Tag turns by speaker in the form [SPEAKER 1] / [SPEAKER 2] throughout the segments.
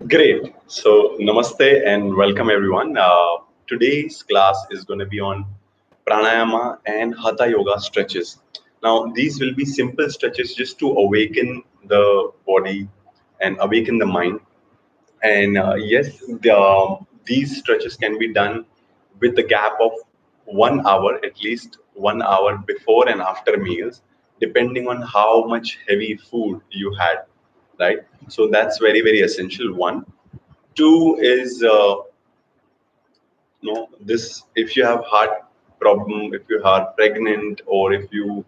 [SPEAKER 1] Great. So, namaste and welcome everyone. Today's class is going to be on Pranayama and Hatha Yoga stretches. Now, these will be simple stretches just to awaken the body and awaken the mind. And yes, these stretches can be done with the gap of 1 hour, at least 1 hour before and after meals, depending on how much heavy food you had, right? So that's very, very essential. One. Two is this if you have heart problem, if you are pregnant, or if you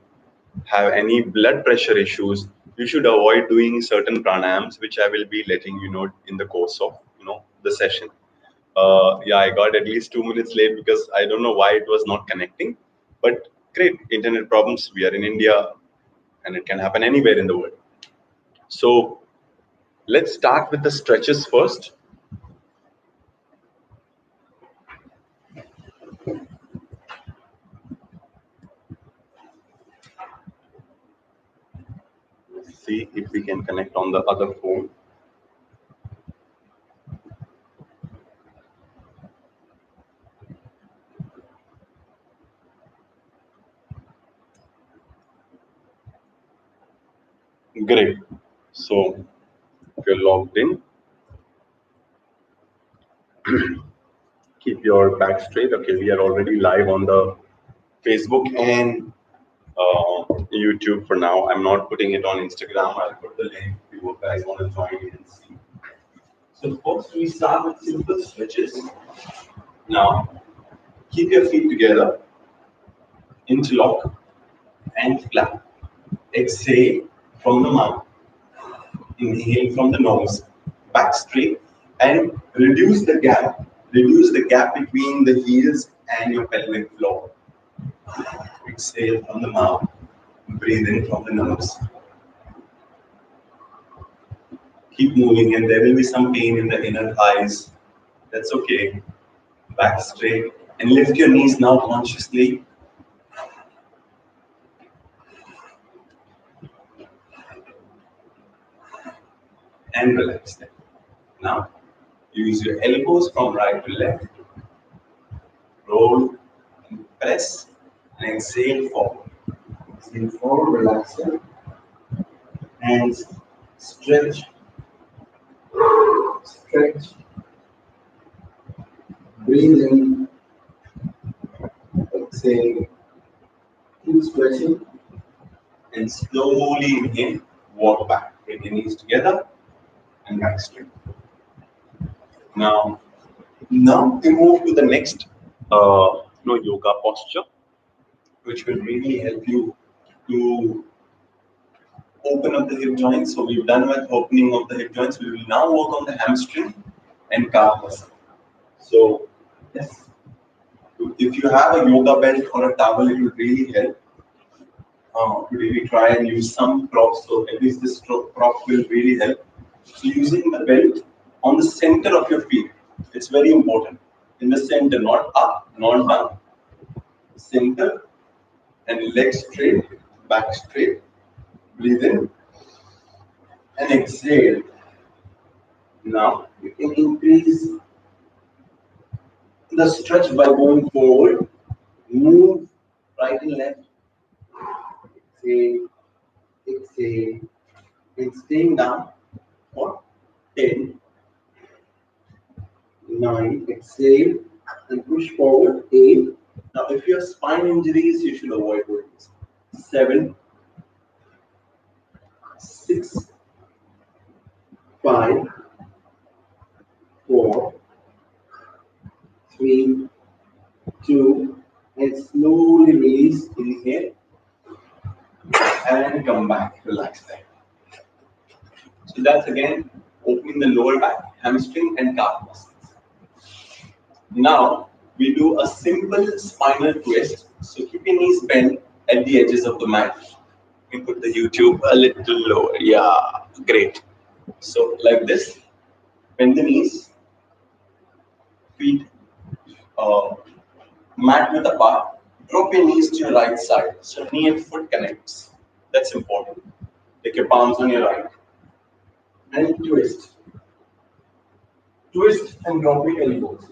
[SPEAKER 1] have any blood pressure issues, you should avoid doing certain pranayams, which I will be letting you know in the course of the session. Yeah, I got at least 2 minutes late because I don't know why it was not connecting. But great, internet problems. We are in India, and it can happen anywhere in the world. So let's start with the stretches first. See if we can connect on the other phone. Great. So if you're logged in, keep your back straight. Okay, we are already live on the Facebook and YouTube for now. I'm not putting it on Instagram. I'll put the link if you guys want to join in and see. So first we start with simple stretches. Now keep your feet together, interlock and flat. Exhale from the mouth. Inhale from the nose, back straight, and reduce the gap. Reduce the gap between the heels and your pelvic floor. Exhale from the mouth, breathe in from the nose. Keep moving, and there will be some pain in the inner thighs. That's okay. Back straight, and lift your knees now consciously. And relax them. Now, use your elbows from right to left. Roll and press, and exhale forward. Exhale forward, relax them. Hands stretch, stretch. Breathe in, exhale, keep stretching, and slowly inhale, walk back. Bring your knees together and back straight. Now we move to the next yoga posture, which will really help you to open up the hip joints. So we've done with opening of the hip joints. We will now work on the hamstring and calf muscle. So yes, if you have a yoga belt or a towel, it will really help. To really try and use some props, so at least this prop will really help. So using the belt on the center of your feet, it's very important. In the center, not up, not down. Center, and legs straight, back straight. Breathe in and exhale. Now you can increase the stretch by going forward. Move right and left. Exhale, exhale, and staying down for 10, 9, exhale, and push forward, 8. Now, if you have spine injuries, you should avoid doing this. 7, 6, 5, 4, 3, 2, and slowly release, inhale, and come back, relax there. So that's again opening the lower back, hamstring, and calf muscles. Now we do a simple spinal twist. So keep your knees bent at the edges of the mat. We put the YouTube a little lower. Yeah, great. So like this, bend the knees, feet mat width apart. Drop your knees to your right side. So knee and foot connects. That's important. Take your palms on your right and twist. Twist and drop your elbows.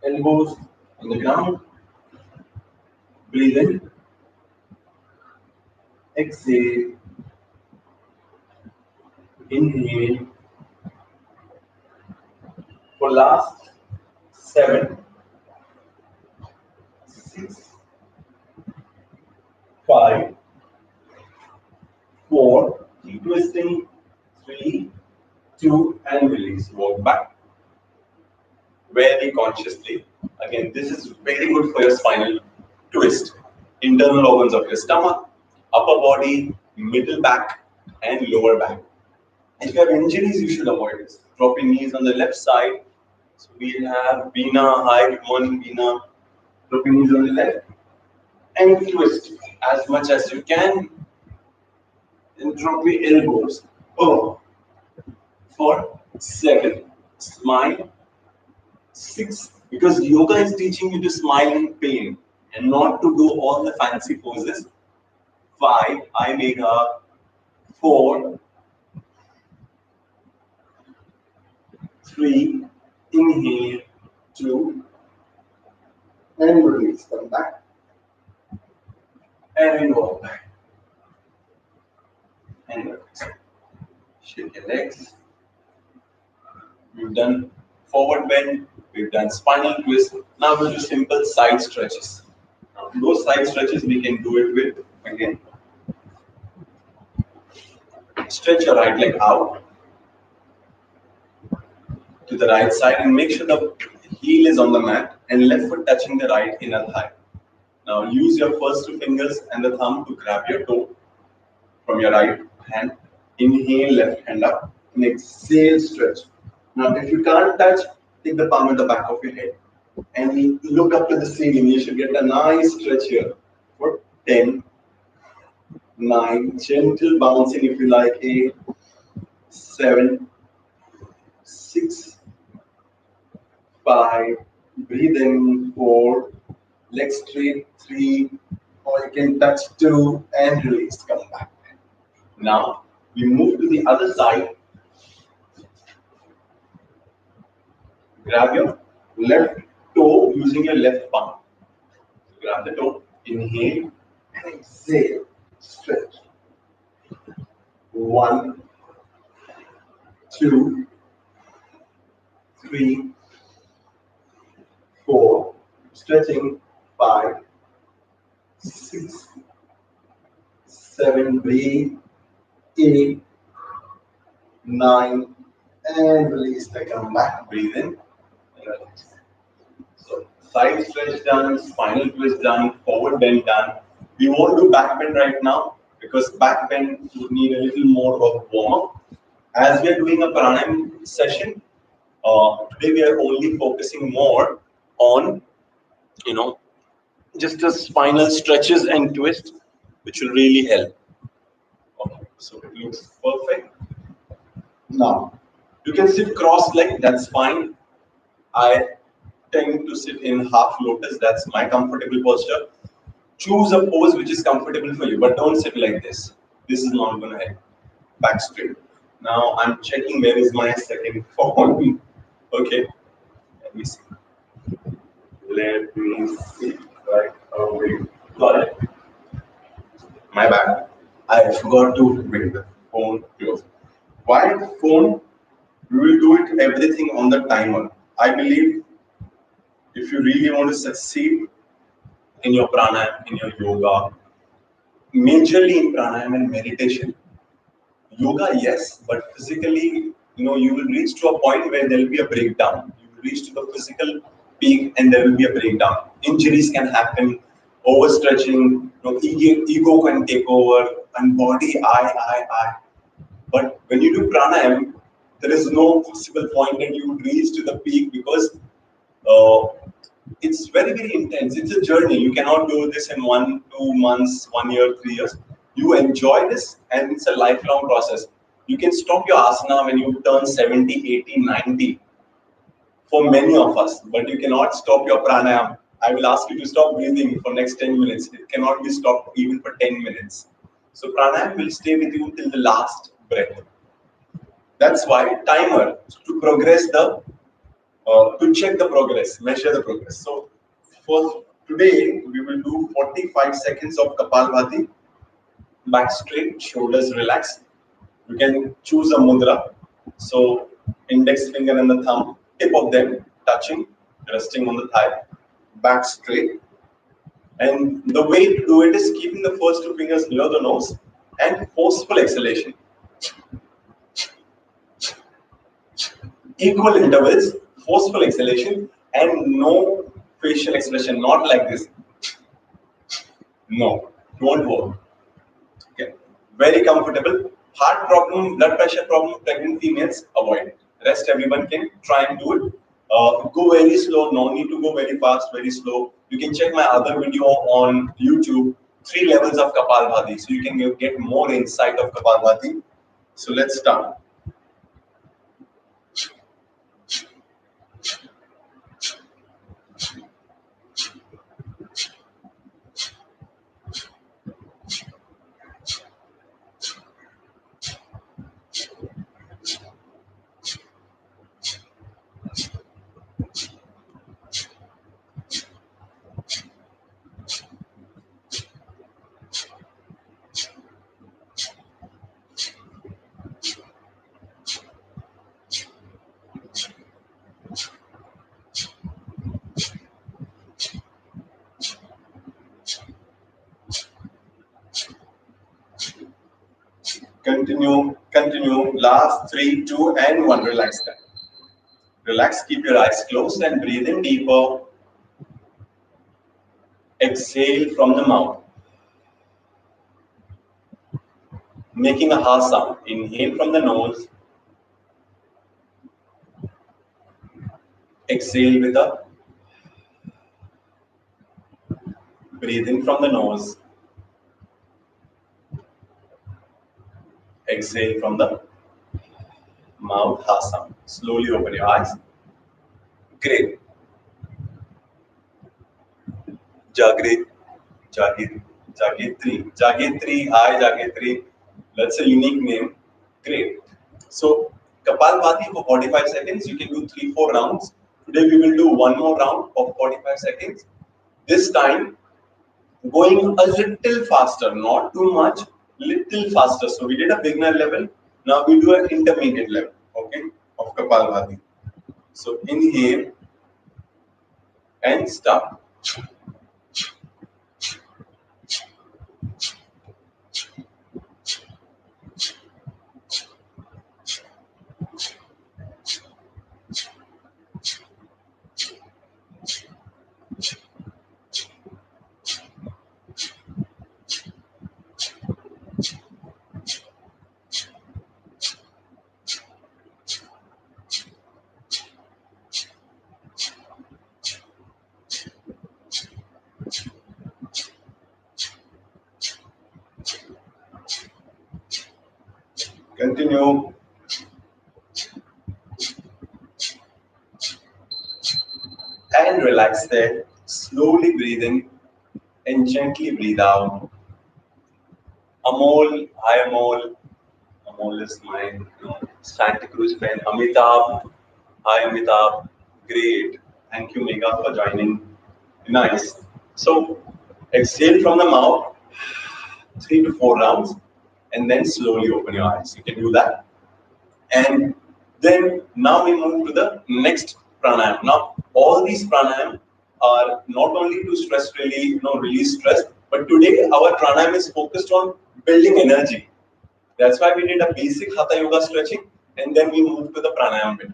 [SPEAKER 1] Elbows on the ground. Breathe in. Exhale. Inhale. For last 7, 6, 5, 4. Keep twisting. 3, 2, and release. Walk back. Very consciously. Again, this is very good for your spinal twist. Internal organs of your stomach, upper body, middle back, and lower back. If you have injuries, you should avoid this. Drop your knees on the left side. So we have Veena. Hi, good morning, Veena. Drop your knees on the left. And twist as much as you can. And drop your elbows. Oh. For 7. Smile. 6. Because yoga is teaching you to smile in pain and not to do all the fancy poses. 5. I made her. 4. 3. Inhale. 2. And release. Come back. And walk back. And release. Shake your legs. We've done forward bend. We've done spinal twist. Now we'll do simple side stretches. Now, those side stretches we can do it with, again, stretch your right leg out to the right side and make sure the heel is on the mat and left foot touching the right inner thigh. Now use your first 2 fingers and the thumb to grab your toe from your right hand. Inhale, left hand up, and exhale, stretch. Now if you can't touch, take the palm at the back of your head and look up to the ceiling. You should get a nice stretch here for 10, 9, gentle bouncing if you like, 8, 7, 6, 5, breathe in, 4, legs straight, 3, or you can touch 2 and release, come back. Now we move to the other side. Grab your left toe using your left palm. Grab the toe, inhale and exhale, stretch. 1, 2, 3, 4, stretching, 5, 6, 7, breathe, 8, 9, and release. They come back, breathe in, and release. So side stretch done, spinal twist done, forward bend done. We won't do back bend right now because back bend would need a little more of warm up. As we are doing a pranayama session, today we are only focusing more on, just the spinal stretches and twist, which will really help. Okay, so it looks perfect. Now, you can sit cross-legged, that's fine. I tend to sit in half lotus, that's my comfortable posture. Choose a pose which is comfortable for you, but don't sit like this. This is not going to help. Back straight. Now I'm checking where is my second phone. Okay, let me see. Let me see. Right away. Got it. My bad. I forgot to bring the phone close. While the phone, we will do it everything on the timer. I believe if you really want to succeed in your pranayama, in your yoga, majorly in pranayama and meditation, yoga, yes, but physically, you will reach to a point where there will be a breakdown. You will reach to the physical peak and there will be a breakdown. Injuries can happen, overstretching, ego can take over, and body, I. But when you do pranayama, there is no possible point that you would reach to the peak because it's very, very intense. It's a journey. You cannot do this in 1, 2 months, 1 year, 3 years. You enjoy this and it's a lifelong process. You can stop your asana when you turn 70, 80, 90 for many of us, but you cannot stop your pranayama. I will ask you to stop breathing for next 10 minutes. It cannot be stopped even for 10 minutes. So pranayama will stay with you till the last breath. That's why timer, to progress the to check the progress, measure the progress. So for today, we will do 45 seconds of Kapalbhati, back straight, shoulders relaxed. You can choose a mudra. So index finger and the thumb, tip of them touching, resting on the thigh, back straight. And the way to do it is keeping the first two fingers below the nose and forceful exhalation. Equal intervals, forceful exhalation, and no facial expression, not like this. No, don't work. Okay. Very comfortable. Heart problem, blood pressure problem, pregnant females, avoid. Rest everyone can try and do it. Go very slow, no need to go very fast, very slow. You can check my other video on YouTube, 3 levels of Kapalbhati, so you can get more insight of Kapalbhati. So let's start. Continue. Last 3, 2, and 1. Relax that. Relax, keep your eyes closed and breathe in deeper. Exhale from the mouth. Making a ha sound. Inhale from the nose. Exhale with a. Breathe in from the nose. Exhale from the mouth, ha sound. Slowly open your eyes. Great. Jagrit, Jagitri, hi Jagitri. That's a unique name. Great. So Kapalbhati for 45 seconds. You can do 3, 4 rounds. Today we will do one more round of 45 seconds. This time going a little faster, not too much, little faster. So we did a beginner level. Now we do an intermediate level, okay, of Kapalbhati. So inhale and start. Continue. And relax there. Slowly breathe in and gently breathe out. Amol, hi Amol. Amol is my Santa Cruz friend. Amitabh, hi Amitabh. Great. Thank you, Mega, for joining. Nice. So exhale from the mouth, 3 to 4 rounds, and then slowly open your eyes. You can do that. And then now we move to the next pranayama. Now all these pranayama are not only to stress release stress, but today our pranayama is focused on building energy. That's why we did a basic Hatha yoga stretching, and then we moved to the pranayama bit.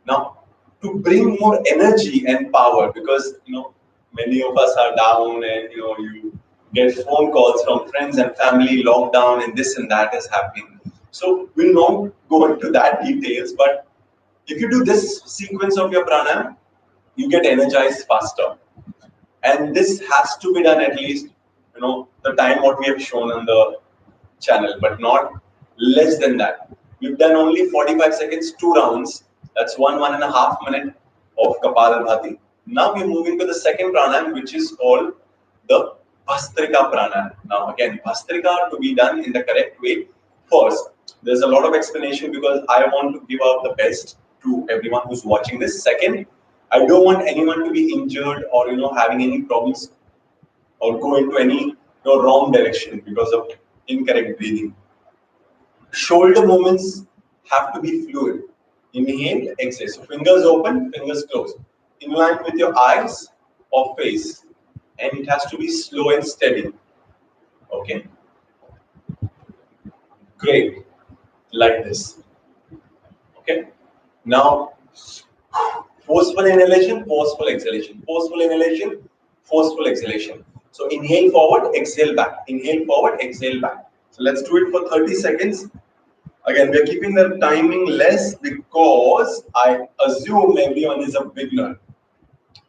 [SPEAKER 1] Now to bring more energy and power, because many of us are down, and you get phone calls from friends and family, lockdown, and this and that is happening. So we'll not go into that details, but if you do this sequence of your pranayama, you get energized faster. And this has to be done at least, the time what we have shown on the channel, but not less than that. We've done only 45 seconds, 2 rounds. That's 1.5 minute of Kapalbhati. Now we're moving to the second pranayama, which is called the Bhastrika pranayama. Now again, Bhastrika to be done in the correct way. First, there's a lot of explanation because I want to give out the best. to everyone who's watching this. Second, I don't want anyone to be injured or having any problems or go into any wrong direction because of incorrect breathing. Shoulder movements have to be fluid. Inhale, exhale. So fingers open, fingers closed. In line with your eyes or face. And it has to be slow and steady. Okay? Great. Like this. Okay? Now, forceful inhalation, forceful exhalation. Forceful inhalation, forceful exhalation. So inhale forward, exhale back. Inhale forward, exhale back. So let's do it for 30 seconds. Again, we are keeping the timing less because I assume everyone is a beginner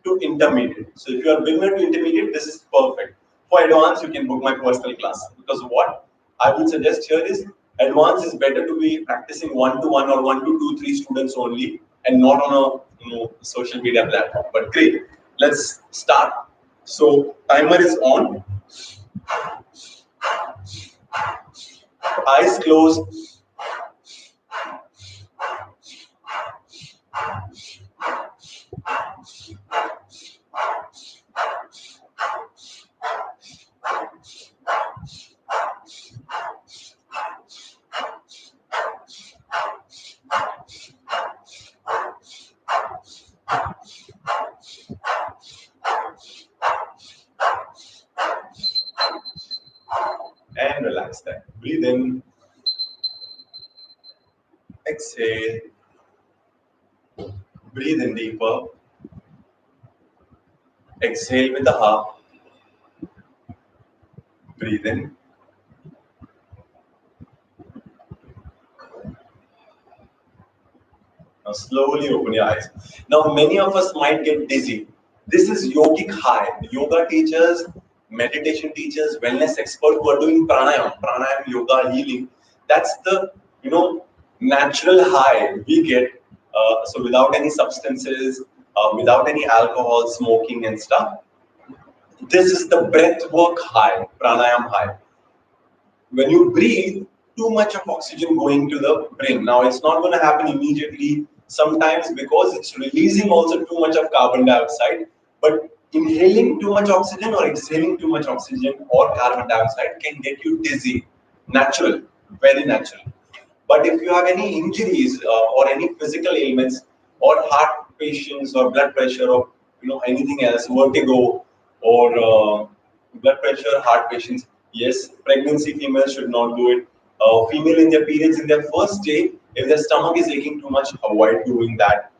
[SPEAKER 1] to intermediate. So if you are beginner to intermediate, this is perfect. For advanced, you can book my personal class. Because what I would suggest here is advanced is better to be practicing one-to-one or one to two, three students only, and not on a social media platform. But great, let's start. So timer is on. Eyes closed. And relax that. Breathe in. Exhale. Breathe in deeper. Exhale with the heart. Breathe in. Now slowly open your eyes. Now many of us might get dizzy. This is yogic high. Yoga teachers, meditation teachers, wellness experts who are doing pranayama, yoga, healing. That's the natural high we get. So without any substances, without any alcohol, smoking and stuff. This is the breath work high, pranayama high. When you breathe, too much of oxygen going to the brain. Now, it's not going to happen immediately, sometimes because it's releasing also too much of carbon dioxide. But inhaling too much oxygen or exhaling too much oxygen or carbon dioxide can get you dizzy. Natural, very natural. But if you have any injuries or any physical ailments or heart patients or blood pressure or anything else, vertigo or blood pressure, heart patients, yes, pregnancy females should not do it. Female in their periods in their first day, if their stomach is aching too much, avoid doing that.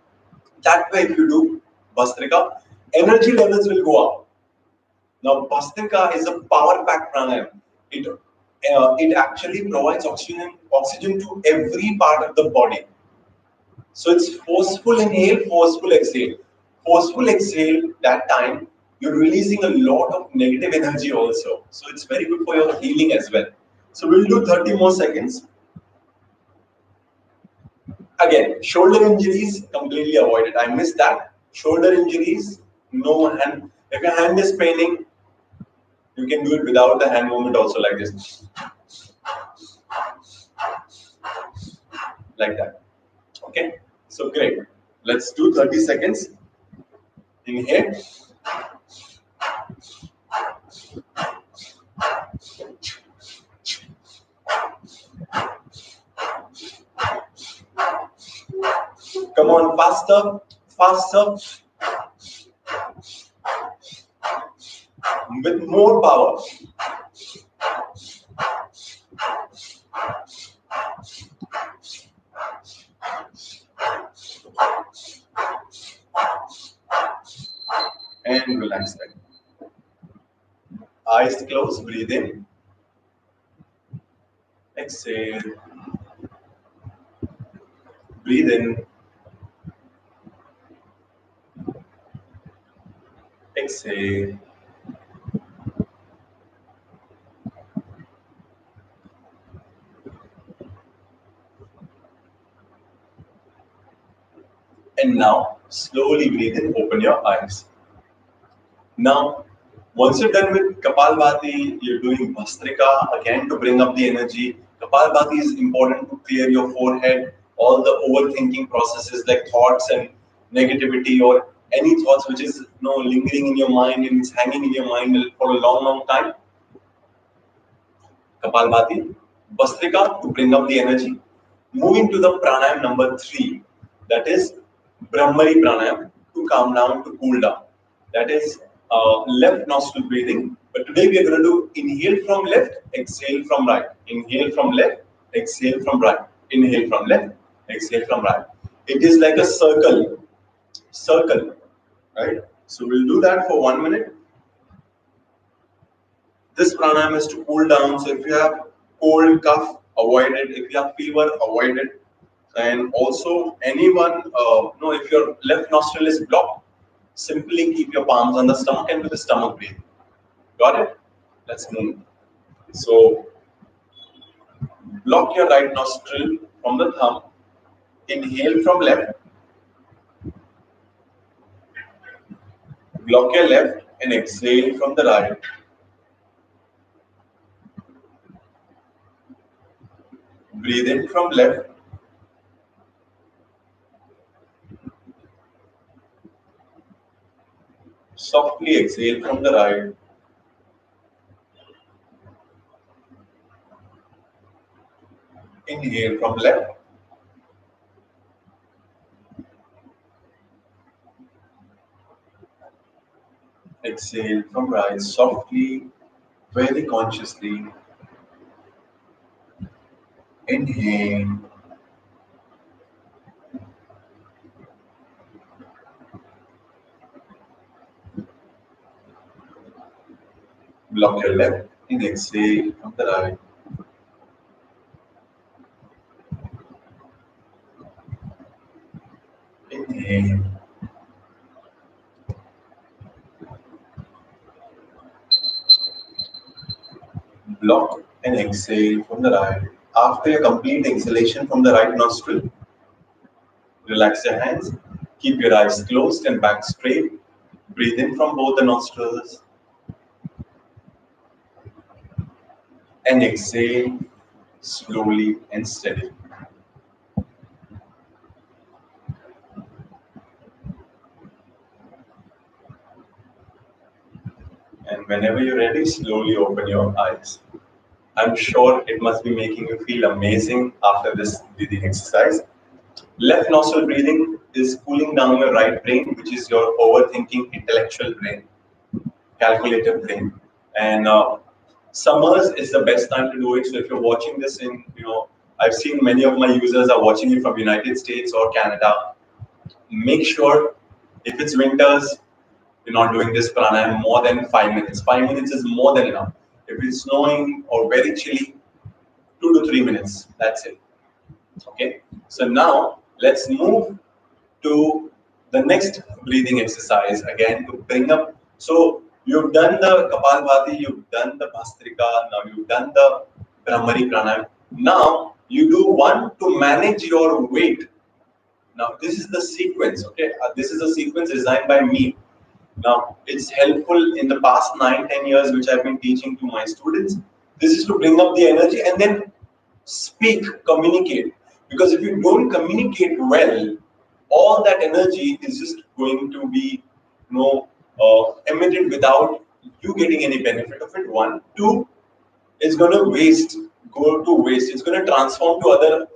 [SPEAKER 1] That way, if you do Bhastrika, energy levels will go up. Now, Bhastrika is a power-packed pranayama. It actually provides oxygen to every part of the body. So it's forceful inhale, forceful exhale. Forceful exhale, that time, you're releasing a lot of negative energy also. So it's very good for your healing as well. So we'll do 30 more seconds. Again, shoulder injuries, completely avoided. I missed that. Shoulder injuries, no hand. If your hand is paining, you can do it without the hand movement also like this. Like that. Okay, so great. Let's do 30 seconds. Inhale. Come on, faster, faster. With more power. And relax that. Eyes closed, breathe in. Exhale. Breathe in. Exhale. And now, slowly breathe in, open your eyes. Now, once you're done with Kapalbhati, you're doing Bhastrika again to bring up the energy. Kapalbhati is important to clear your forehead, all the overthinking processes like thoughts and negativity or any thoughts which is lingering in your mind and it's hanging in your mind for a long, long time. Kapalbhati, Bastrika to bring up the energy. Moving to the pranayam number 3, that is Brahmari pranayam to calm down, to cool down. That is left nostril breathing. But today we are going to do inhale from left, exhale from right. Inhale from left, exhale from right. Inhale from left, exhale from right. It is like a circle, right? So we'll do that for 1 minute. This pranayama is to cool down. So if you have cold, cough, avoid it. If you have fever, avoid it. And also anyone, if your left nostril is blocked, simply keep your palms on the stomach and do the stomach breathing. Got it? Let's move. So block your right nostril from the thumb. Inhale from left. Block your left and exhale from the right. Breathe in from left. Softly exhale from the right. Inhale from left. Exhale from right. Softly, very consciously. Inhale. Block your left and exhale from the right. Inhale. Block and exhale from the right. After your complete exhalation from the right nostril, relax your hands. Keep your eyes closed and back straight. Breathe in from both the nostrils. And exhale slowly and steadily. And whenever you're ready, slowly open your eyes. I'm sure it must be making you feel amazing after this breathing exercise. Left nostril breathing is cooling down your right brain, which is your overthinking intellectual brain, calculative brain. And summers is the best time to do it. So if you're watching this in, I've seen many of my users are watching it from United States or Canada. Make sure if it's winters, you're not doing this pranayam more than 5 minutes. 5 minutes is more than enough. If it's snowing or very chilly, 2 to 3 minutes. That's it. Okay. So now let's move to the next breathing exercise again to bring up. So you've done the Kapalbhati, you've done the Bhastrika, now you've done the Brahmari Pranayam. Now you do one to manage your weight. Now this is the sequence, okay? This is a sequence designed by me. Now it's helpful in the past 9-10 years which I've been teaching to my students. This is to bring up the energy and then speak, communicate. Because if you don't communicate well, all that energy is just going to be emitted without you getting any benefit of it. 1, 2, it's going to go to waste. It's going to transform to other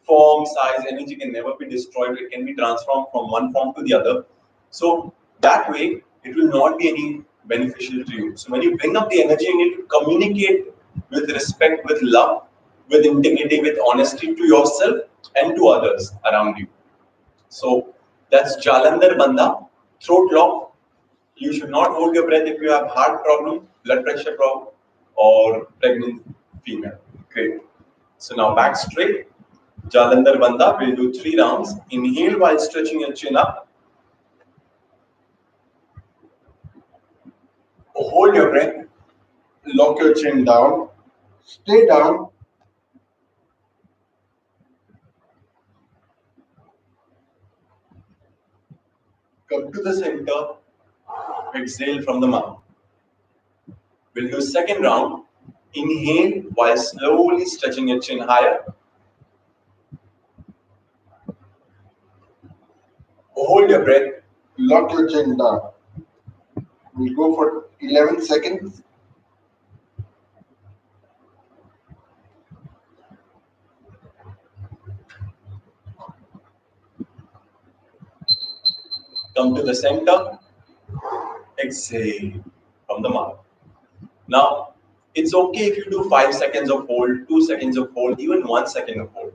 [SPEAKER 1] form, size. Energy can never be destroyed. It can be transformed from one form to the other. So that way, it will not be any beneficial to you. So when you bring up the energy, you need to communicate with respect, with love, with integrity, with honesty to yourself and to others around you. So that's Jalandhar Bandha, throat lock. You should not hold your breath if you have heart problem, blood pressure problem, or pregnant female. Great. So now back straight. Jalandhar Bandha. We'll do 3 rounds. Inhale while stretching your chin up. Hold your breath. Lock your chin down. Stay down. Come to the center. Exhale from the mouth. We'll do second round. Inhale while slowly stretching your chin higher. Hold your breath.
[SPEAKER 2] Lock your chin down. We'll go for 11 seconds.
[SPEAKER 1] Come to the center. Exhale from the mouth. Now, it's okay if you do 5 seconds of hold, 2 seconds of hold, even 1 second of hold.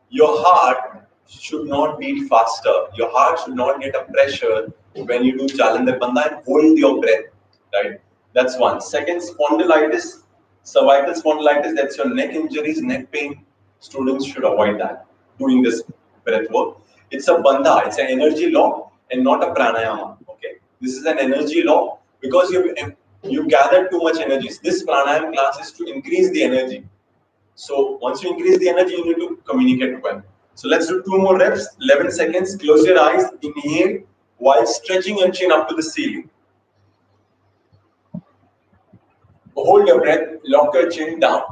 [SPEAKER 1] Your heart should not beat faster. Your heart should not get a pressure when you do Jalandhar Bandha and hold your breath. Right? That's one. Second, spondylitis, cervical spondylitis, that's your neck injuries, neck pain. Students should avoid that doing this breath work. It's a bandha, it's an energy law and not a pranayama. Okay, this is an energy law because you gathered too much energy. This pranayama class is to increase the energy. So once you increase the energy, you need to communicate well. So let's do 2 more reps. 11 seconds. Close your eyes. Inhale while stretching your chin up to the ceiling. Hold your breath. Lock your chin down.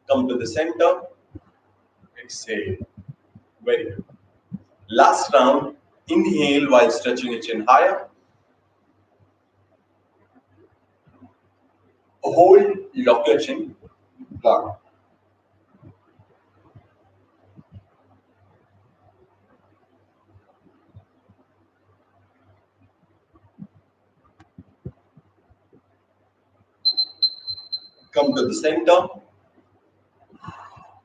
[SPEAKER 1] Come to the center. Exhale. Very good. Last round. Inhale while stretching your chin higher. Hold. Lock your chin.
[SPEAKER 2] Lock.
[SPEAKER 1] Come to the center.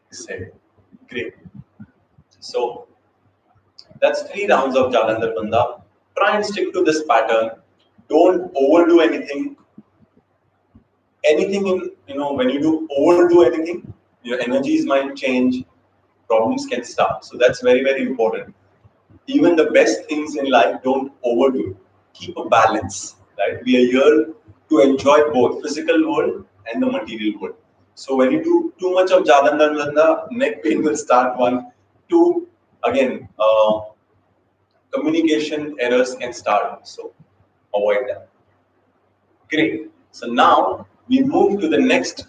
[SPEAKER 1] Exhale. Great. So that's 3 rounds of Jalandhar Bandha. Try and stick to this pattern. Don't overdo anything. Anything when you do overdo anything, your energies might change, problems can start. So that's very, very important. Even the best things in life, don't overdo. Keep a balance, right? We are here to enjoy both physical world and the material world. So when you do too much of Jalandhar Bandha, neck pain will start. 1, 2, again, communication errors can start. So avoid that. Great. So now we move to the next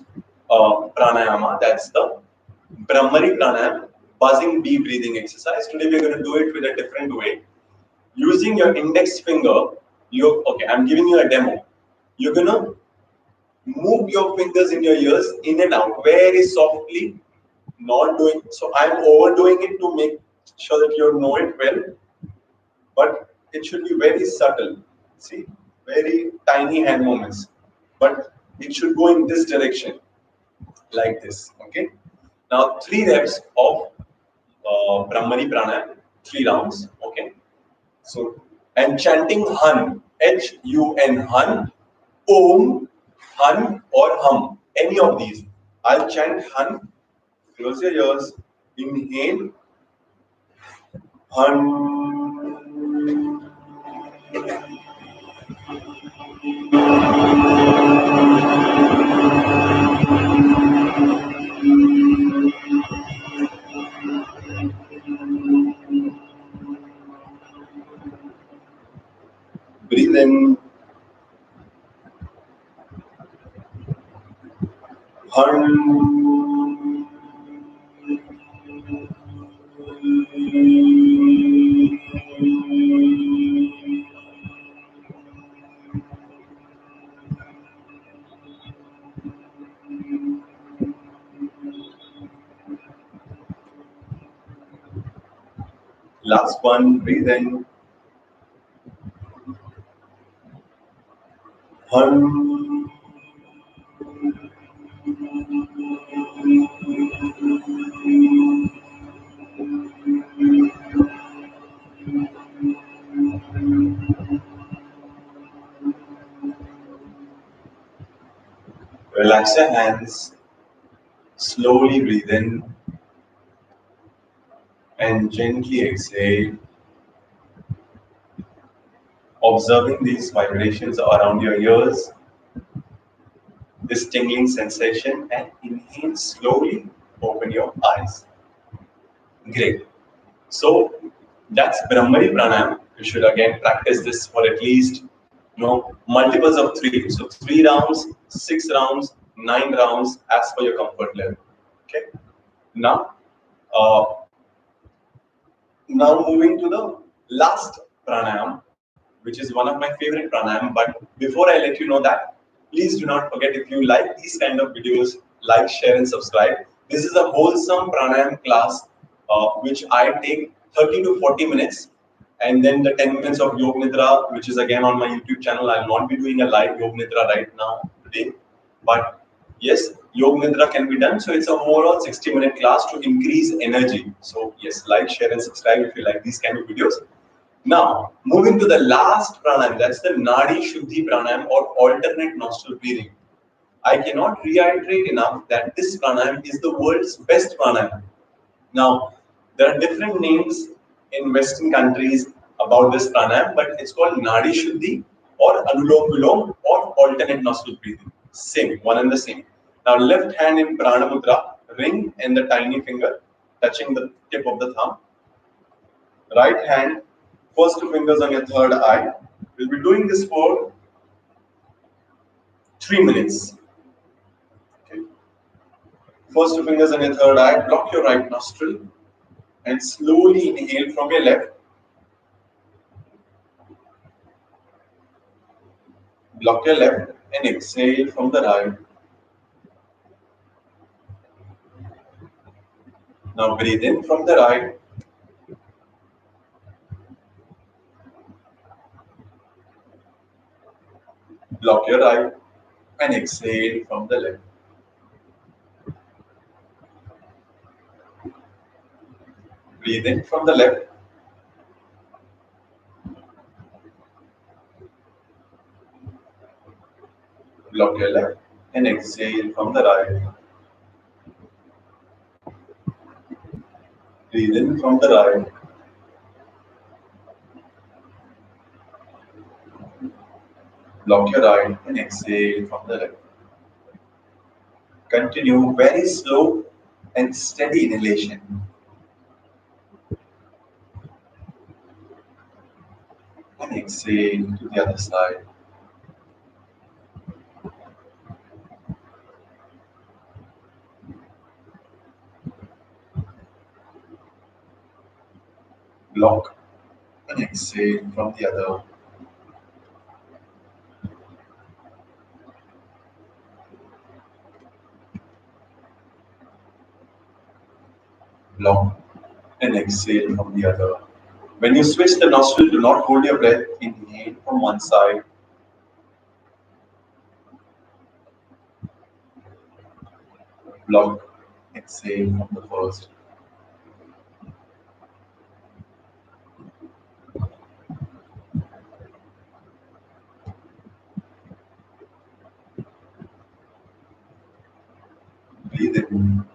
[SPEAKER 1] pranayama. That's the Brahmari pranayama, buzzing deep breathing exercise. Today we're going to do it with a different way. Using your index finger, okay, I'm giving you a demo. You're going to move your fingers in your ears in and out very softly, not doing, so I'm overdoing it to make sure that you know it well, but it should be very subtle. See, very tiny hand movements, but it should go in this direction, like this. Okay. Now 3 reps of Brahmari Pranayama, 3 rounds. Okay. So I'm chanting Hun, Hun, Hun, Om, Hun, or Hum. Any of these. I'll chant Hun. Close your ears. Inhale. Hun. Breathe in. Hun. Last one, breathe in. Hum. Relax your hands. Slowly breathe in and gently exhale. Observing these vibrations around your ears, this tingling sensation, and inhale slowly, open your eyes. Great. So That's Brahmari Pranayama. You should again practice this for at least multiples of 3. So 3 rounds, 6 rounds, 9 rounds as per your comfort level. Okay. Now, uh, now moving to the last pranayam, which is one of my favorite pranayam. But before I let you know that, please do not forget, if you like these kind of videos, like, share, and subscribe. This is a wholesome pranayam class, which I take 30 to 40 minutes, and then the 10 minutes of Yog Nidra, which is again on my YouTube channel. I'll not be doing a live Yog Nidra right now today, but yes, Yog Nidra can be done. So it's a overall 60-minute class to increase energy. So yes, like, share, and subscribe if you like these kind of videos. Now, moving to the last pranayam, that's the Nadi Shuddhi pranayam, or alternate nostril breathing. I cannot reiterate enough that this pranayam is the world's best pranayam. Now, there are different names in Western countries about this pranayam, but it's called Nadi Shuddhi or Anulom Vilom or alternate nostril breathing. Same, one and the same. Now, left hand in Prana Mudra, ring and the tiny finger touching the tip of the thumb. Right hand, first 2 fingers on your third eye. We'll be doing this for 3 minutes. Okay. First 2 fingers on your third eye, block your right nostril and slowly inhale from your left. Block your left and exhale from the right. Now breathe in from the right. Block your right and exhale from the left. Breathe in from the left. Block your left and exhale from the right. Breathe in from the right. Block your right and exhale from the left. Continue very slow and steady inhalation. And exhale to the other side. Block and exhale from the other. Block and exhale from the other. When you switch the nostril, do not hold your breath. Inhale from one side. Block, exhale from the first. Breathe in.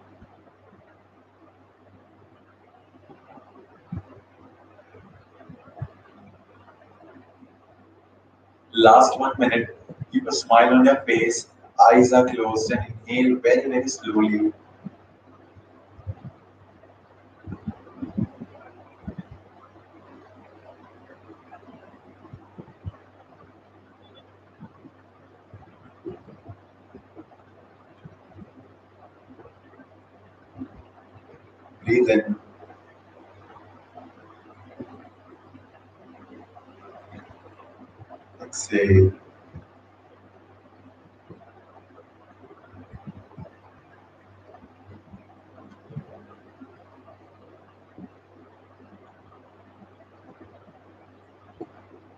[SPEAKER 1] Last 1 minute. Keep a smile on your face. Eyes are closed and inhale very, very slowly. Breathe in. Exhale.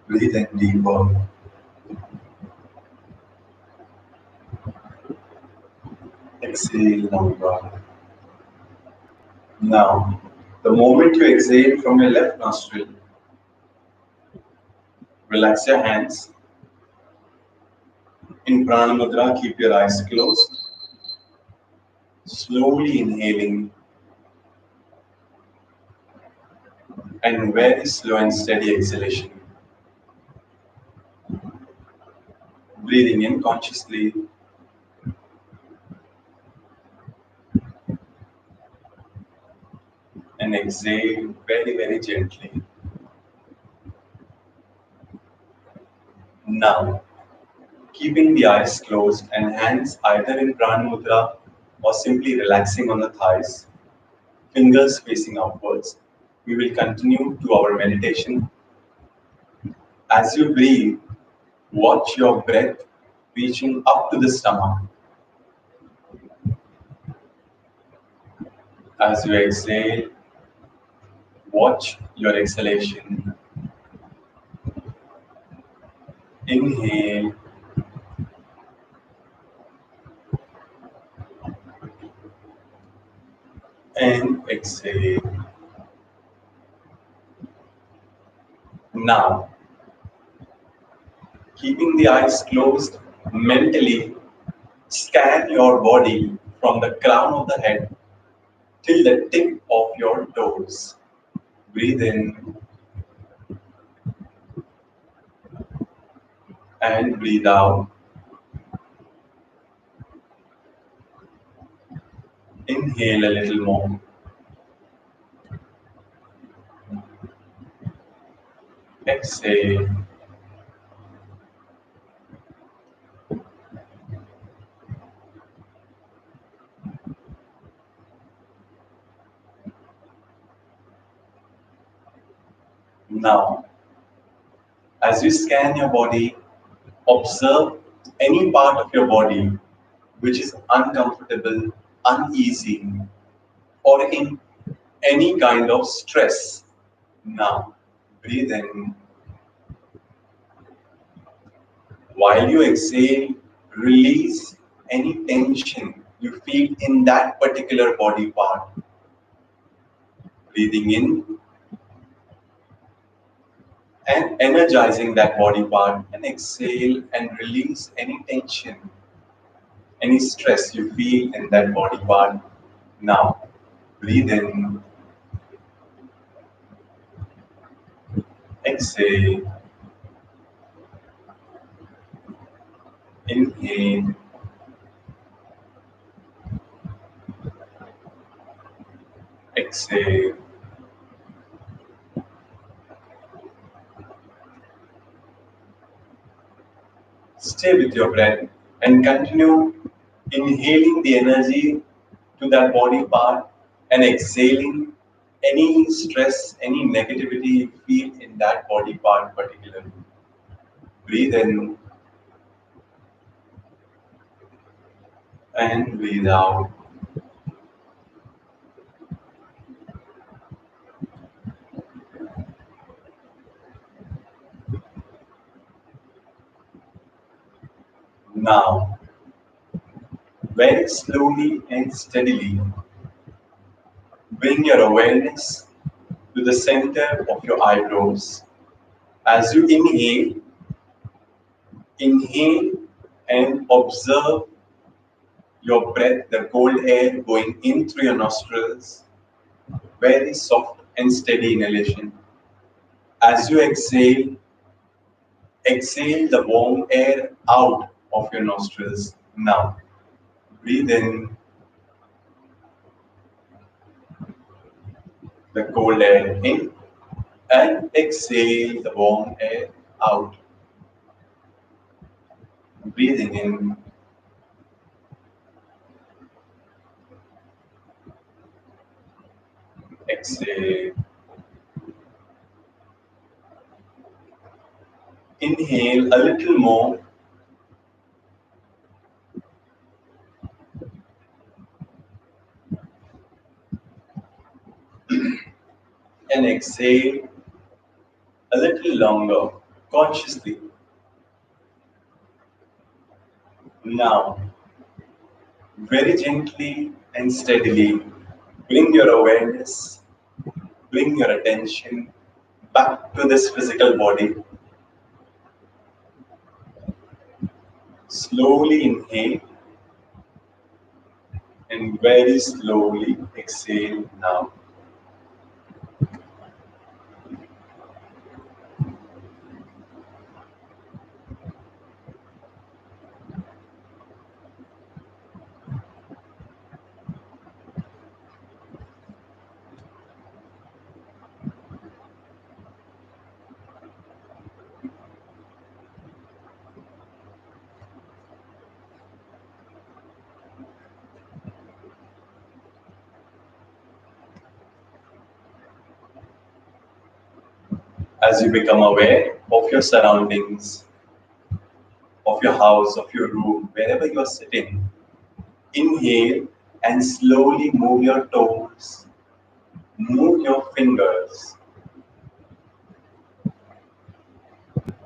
[SPEAKER 1] Breathe in deeper. Exhale longer. Now, the moment you exhale from your left nostril, relax your hands. In Prana Mudra, keep your eyes closed. Slowly inhaling and very slow and steady exhalation. Breathing in consciously and exhale very, very gently. Now, keeping the eyes closed and hands either in Prana Mudra or simply relaxing on the thighs, fingers facing upwards, we will continue to our meditation. As you breathe, watch your breath reaching up to the stomach. As you exhale, watch your exhalation. Inhale and exhale. Now, keeping the eyes closed, mentally scan your body from the crown of the head till the tip of your toes. Breathe in and breathe out. Inhale a little more. Exhale. Now, as you scan your body, observe any part of your body which is uncomfortable, uneasy, or in any kind of stress. Now, breathe in. While you exhale, release any tension you feel in that particular body part. Breathing in and energizing that body part, and exhale and release any tension, any stress you feel in that body part. Now, breathe in, exhale, inhale, exhale. Stay with your breath and continue inhaling the energy to that body part and exhaling any stress, any negativity you feel in that body part particularly. Breathe in and breathe out. Now, very slowly and steadily, bring your awareness to the center of your eyebrows. As you inhale, inhale and observe your breath, the cold air going in through your nostrils, very soft and steady inhalation. As you exhale, exhale the warm air out of your nostrils. Now, breathe in the cold air in and exhale the warm air out. Breathing in, exhale. Inhale a little more. And exhale a little longer, consciously. Now, very gently and steadily, bring your awareness, bring your attention back to this physical body. Slowly inhale and very slowly exhale now. as you become aware of your surroundings, of your house, of your room, wherever you are sitting, inhale and slowly move your toes, move your fingers,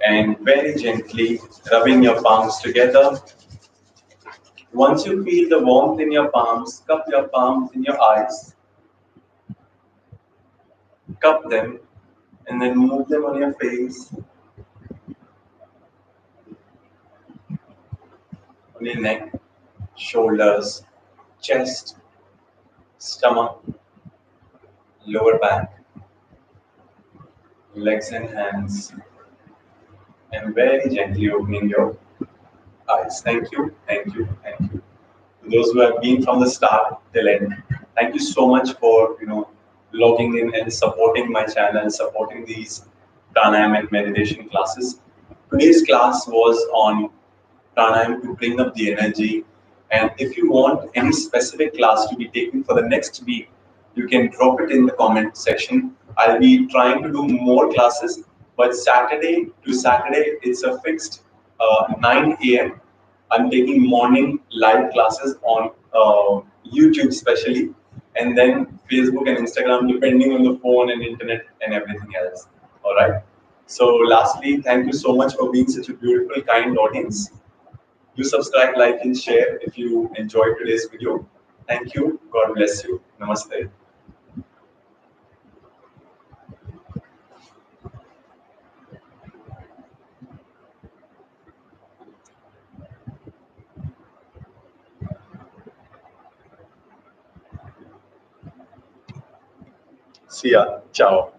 [SPEAKER 1] and very gently rubbing your palms together. Once you feel the warmth in your palms, cup your palms in your eyes, cup them, and then move them on your face, on your neck, shoulders, chest, stomach, lower back, legs and hands, and very gently opening your eyes. Thank you, thank you, thank you. To those who have been from the start till end, thank you so much for logging in and supporting my channel, supporting these pranayama and meditation classes. Today's class was on pranayama to bring up the energy. And if you want any specific class to be taken for the next week, you can drop it in the comment section. I'll be trying to do more classes, but Saturday to Saturday, it's a fixed 9 a.m. I'm taking morning live classes on YouTube especially, and then Facebook and Instagram, depending on the phone and internet and everything else. All right. So lastly, thank you so much for being such a beautiful, kind audience. Do subscribe, like, and share if you enjoyed today's video. Thank you. God bless you. Namaste. See ya. Ciao.